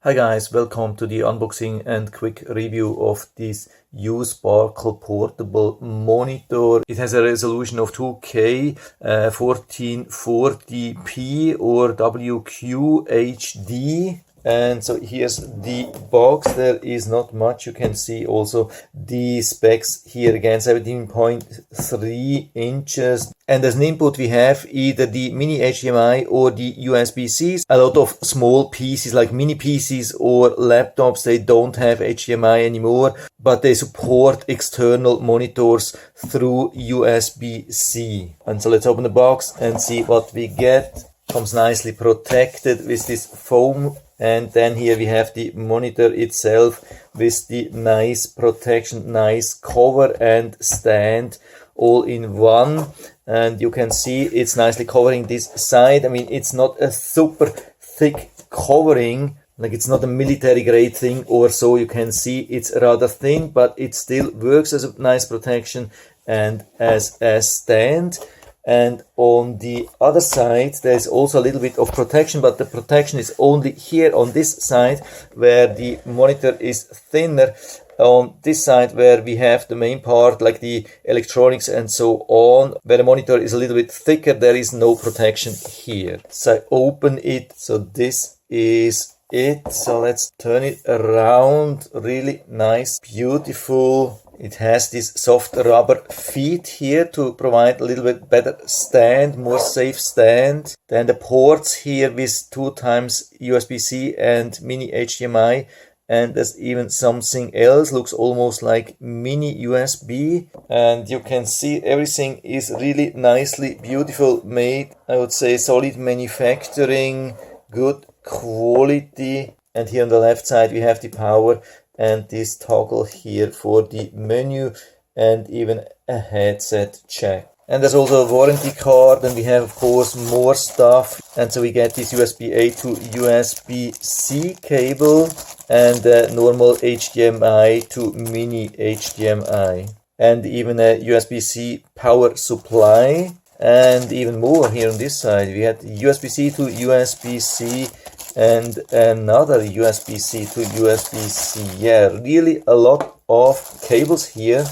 Hi guys, welcome to the unboxing and quick review of this Usparkle portable monitor. It has a resolution of 2K 1440P or WQHD. And so here's the box. There is not much. You can see also the specs here again, 17.3 inches. And as an input we have either the mini HDMI or the USB-C. A lot of small PCs like mini PCs or laptops, they don't have HDMI anymore, but they support external monitors through USB-C. And so let's open the box and see what we get. Comes nicely protected with this foam. And then here we have the monitor itself with the nice protection, nice cover and stand all in one. And you can see it's nicely covering this side. I mean, it's not a super thick covering, like it's not a military grade thing or so. You can see it's rather thin, but it still works as a nice protection and as a stand. And on the other side, there's also a little bit of protection, but the protection is only here on this side where the monitor is thinner. On this side where we have the main part, like the electronics and so on, where the monitor is a little bit thicker, there is no protection here. So I open it. So this is it. So let's turn it around. Really nice, beautiful. It has this soft rubber feet here to provide a little bit better stand, more safe stand. Then the ports here with 2 times USB-C and mini HDMI. And there's even something else, looks almost like mini USB. And you can see everything is really nicely, beautiful made. I would say solid manufacturing, good quality. And here on the left side we have the power and this toggle here for the menu and even a headset jack. And there's also a warranty card, and we have of course more stuff. And so we get this USB-A to USB-C cable and a normal HDMI to mini HDMI. And even a USB-C power supply. And even more here on this side. We had USB-C to USB-C and another USB-C to USB-C. Yeah, really a lot of cables here.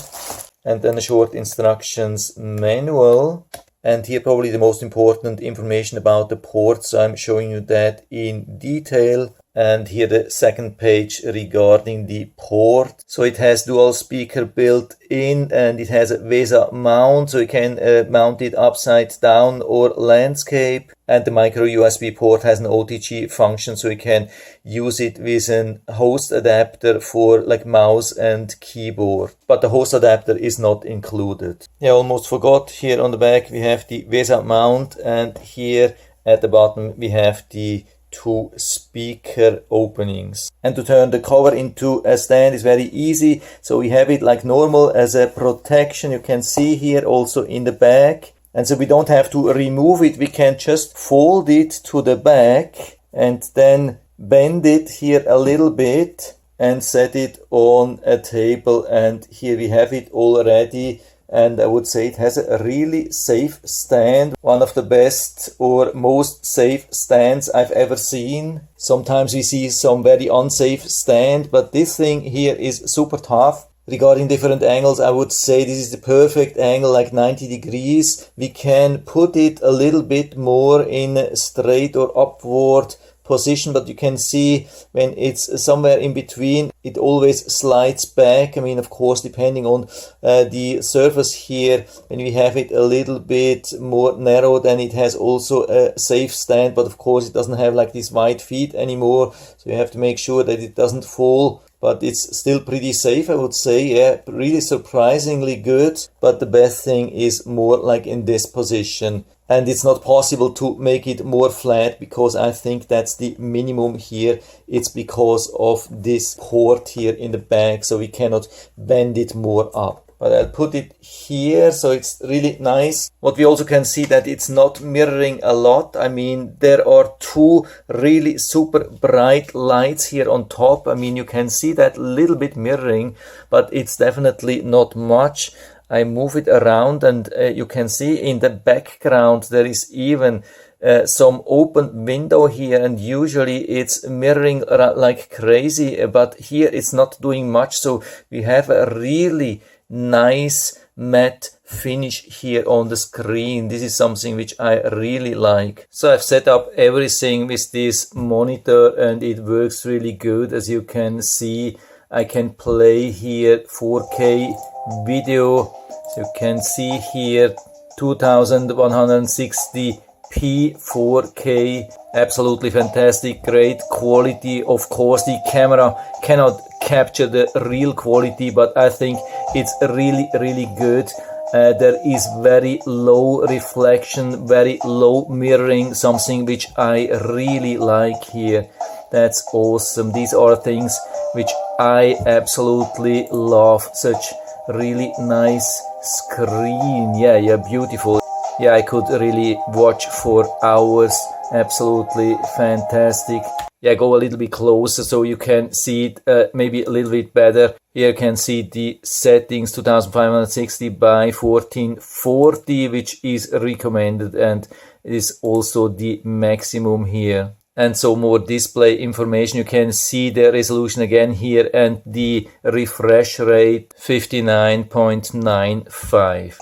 And then a short instructions manual. And here probably the most important information about the ports. So I'm showing you that in detail. And here the second page regarding the port. So it has dual speaker built in, and it has a VESA mount, so you can mount it upside down or landscape. And the micro USB port has an OTG function, so you can use it with an host adapter for like mouse and keyboard. But the host adapter is not included. Yeah, almost forgot. Here on the back we have the VESA mount, and here at the bottom we have the 2 speaker openings. And to turn the cover into a stand is very easy. So we have it like normal as a protection. You can see here also in the back. And so we don't have to remove it. We can just fold it to the back and then bend it here a little bit and set it on a table. And here we have it already. And I would say it has a really safe stand. One of the best or most safe stands I've ever seen. Sometimes we see some very unsafe stand, but this thing here is super tough. Regarding different angles, I would say this is the perfect angle, like 90 degrees. We can put it a little bit more in a straight or upward position, but you can see when it's somewhere in between, it always slides back. I mean, of course, depending on the surface here, when we have it a little bit more narrow, then it has also a safe stand, but of course it doesn't have like these wide feet anymore, so you have to make sure that it doesn't fall. But it's still pretty safe, I would say. Yeah, really surprisingly good. But the best thing is more like in this position. And it's not possible to make it more flat, because I think that's the minimum here. It's because of this port here in the back, so we cannot bend it more up. But I'll put it here, so it's really nice. What we also can see that it's not mirroring a lot. I mean, there are 2 really super bright lights here on top. I mean, you can see that little bit mirroring, but it's definitely not much. I move it around, and you can see in the background there is even some open window here, and usually it's mirroring like crazy, but here it's not doing much, so we have a really nice matte finish here on the screen. This is something which I really like. So I've set up everything with this monitor and it works really good. As you can see, I can play here 4K video. So you can see here 2160p 4K, absolutely fantastic, great quality. Of course the camera cannot capture the real quality, but I think it's really good. There is very low reflection, very low mirroring, something which I really like here. That's awesome. These are things which I absolutely love. Such really nice screen. Yeah, beautiful. Yeah, I could really watch for hours. Absolutely fantastic. Yeah, go a little bit closer so you can see it maybe a little bit better. Here you can see the settings, 2560 by 1440, which is recommended, and is also the maximum here. And so more display information. You can see the resolution again here and the refresh rate 59.95.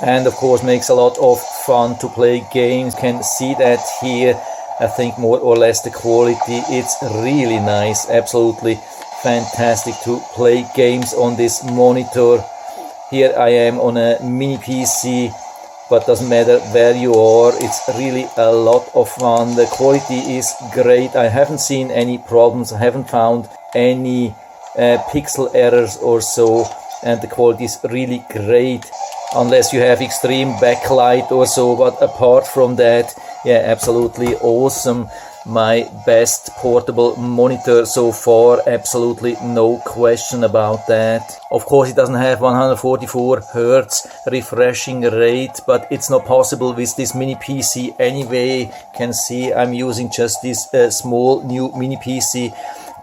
And of course makes a lot of fun to play games. You can see that here. I think more or less the quality, it's really nice, absolutely fantastic to play games on this monitor. Here I am on a mini PC, but doesn't matter where you are, it's really a lot of fun. The quality is great. I haven't seen any problems, I haven't found any pixel errors or so, and the quality is really great. Unless you have extreme backlight or so, but apart from that, yeah, absolutely awesome. My best portable monitor so far, absolutely no question about that. Of course it doesn't have 144 Hz refreshing rate, but it's not possible with this mini PC anyway. You can see I'm using just this small new mini PC,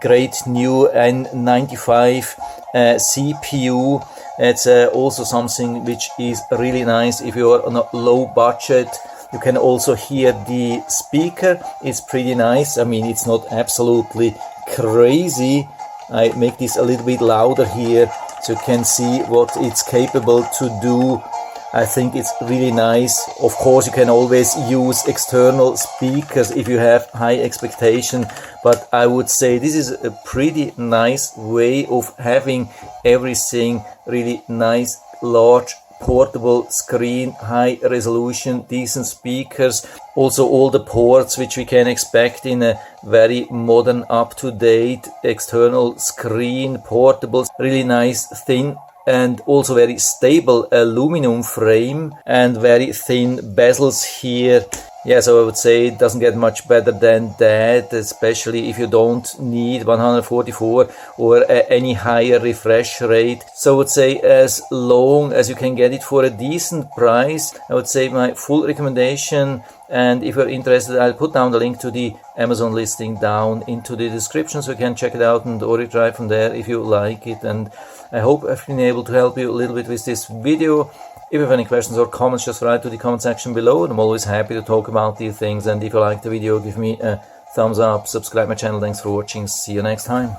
great new N95 CPU. It's also something which is really nice if you are on a low budget. You can also hear the speaker. It's pretty nice. I mean, it's not absolutely crazy. I make this a little bit louder here so you can see what it's capable to do. I think it's really nice. Of course, you can always use external speakers if you have high expectation, but I would say this is a pretty nice way of having everything really nice, large, portable screen, high resolution, decent speakers, also all the ports which we can expect in a very modern, up-to-date external screen, portable, really nice, thin and also very stable aluminum frame and very thin bezels here. Yeah, so I would say it doesn't get much better than that, especially if you don't need 144 or any higher refresh rate. So I would say as long as you can get it for a decent price, I would say my full recommendation. And if you're interested, I'll put down the link to the Amazon listing down into the description so you can check it out and order it right from there if you like it. And I hope I've been able to help you a little bit with this video. If you have any questions or comments, just write to the comment section below, and I'm always happy to talk about these things. And if you like the video, give me a thumbs up, subscribe my channel. Thanks for watching. See you next time.